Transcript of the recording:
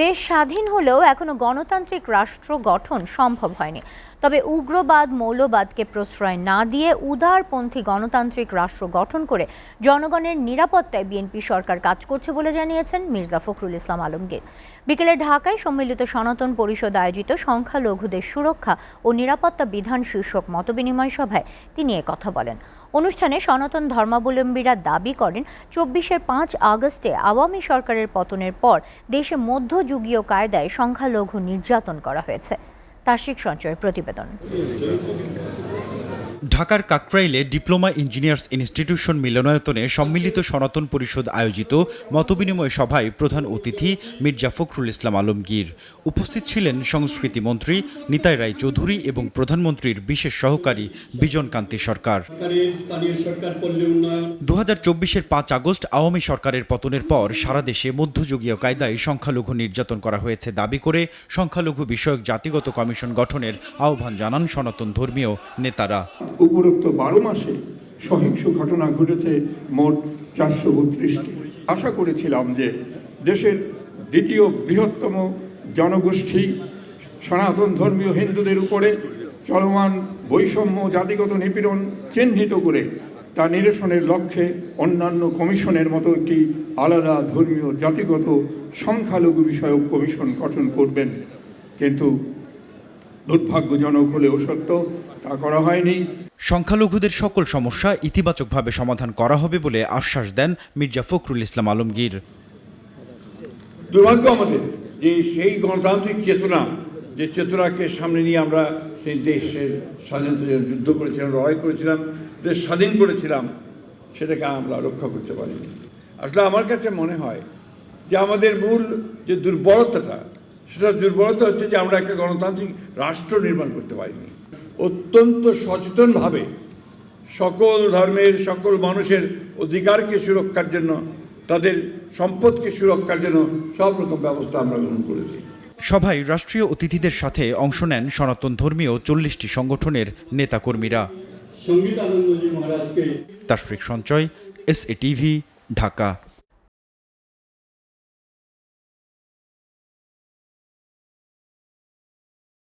দেশ স্বাধীন হলেও এখনো গণতান্ত্রিক রাষ্ট্র গঠন সম্ভব হয়নি। তবে উগ্রবাদ মৌলবাদকে প্রশ্রয় না দিয়ে উদারপন্থী গণতান্ত্রিক রাষ্ট্র গঠন করে জনগণের নিরাপত্তায় বিএনপি সরকার কাজ করছে বলে জানিয়েছেন মির্জা ফখরুল ইসলাম আলমগীর। বিকেলে ঢাকায় সম্মিলিত সনাতন পরিষদ আয়োজিত সংখ্যালঘুদের সুরক্ষা ও নিরাপত্তা বিধান শীর্ষক মতবিনিময় সভায় তিনি কথা বলেন। অনুষ্ঠানে সনাতন ধর্মাবলম্বীরা দাবি করেন ২৪ আগস্টে আওয়ামী সরকারের পতনের পর দেশে মধ্যযুগীয় কায়দায় সংখ্যালঘু নির্যাতন করা হয়েছে। তাশরিক সঞ্চয়ের প্রতিবেদন। ঢাকার কাকরাইলে ডিপ্লোমা ইঞ্জিনিয়ার্স ইনস্টিটিউশন মিলনায়তনে সম্মিলিত সনাতন পরিষদ আয়োজিত মতবিনিময় সভায় প্রধান অতিথি মির্জা ফখরুল ইসলাম আলমগীর। উপস্থিত ছিলেন সংস্কৃতি মন্ত্রী নিতাই রায় চৌধুরী এবং প্রধানমন্ত্রীর বিশেষ সহকারী বিজন কান্তি সরকার। ২০২৪-এর ৫ আগস্ট আওয়ামী সরকারের পতনের পর সারা দেশে মধ্যযুগীয় কায়দায় সংখ্যালঘু নির্যাতন করা হয়েছে দাবি করে সংখ্যালঘু বিষয়ক জাতিগত কমিশন গঠনের আহ্বান জানান সনাতন ধর্মীয় নেতারা। উপরোক্ত 12 মাসে সহিংস ঘটনা ঘটেছে মোট 432টি। আশা করেছিলাম যে দেশের দ্বিতীয় বৃহত্তম জনগোষ্ঠী সনাতন ধর্মীয় হিন্দুদের উপরে চলমান বৈষম্য জাতিগত নিপীড়ন চিহ্নিত করে তা নিরসনের লক্ষ্যে অন্যান্য কমিশনের মতো একটি আলাদা ধর্মীয় জাতিগত সংখ্যালঘু বিষয়ক কমিশন গঠন করবেন, কিন্তু দুর্ভাগ্যজনক হলেও সত্য তা করা হয়নি। সংখ্যালঘুদের সকল সমস্যা ইতিবাচকভাবে সমাধান করা হবে বলে আশ্বাস দেন মির্জা ফখরুল ইসলাম আলমগীর। দুর্ভাগ্য আমাদের যে সেই গণতান্ত্রিক চেতনা, যে চেতনাকে সামনে নিয়ে আমরা সেই দেশের স্বাধীনতার জন্য যুদ্ধ করেছিলাম, লড়াই করেছিলাম, দেশ স্বাধীন করেছিলাম, সেটাকে আমরা রক্ষা করতে পারিনি। আসলে আমার কাছে মনে হয় যে আমাদের মূল যে দুর্বলতাটা, সেটা দুর্বলতা হচ্ছে যে আমরা একটা গণতান্ত্রিক রাষ্ট্র নির্মাণ করতে পারিনি। অত্যন্ত সচেতনভাবে সকল ধর্মের সকল মানুষের অধিকারকে সুরক্ষার জন্য, তাদের সম্পদকে সুরক্ষার জন্য সব রকম ব্যবস্থা আমরা গ্রহণ করেছি। সভায় রাষ্ট্রীয় অতিথিদের সাথে অংশ নেন সনাতন ধর্মীয় 40টি সংগঠনের নেতাকর্মীরা। তাশরিক সঞ্চয়, SA TV, ঢাকা।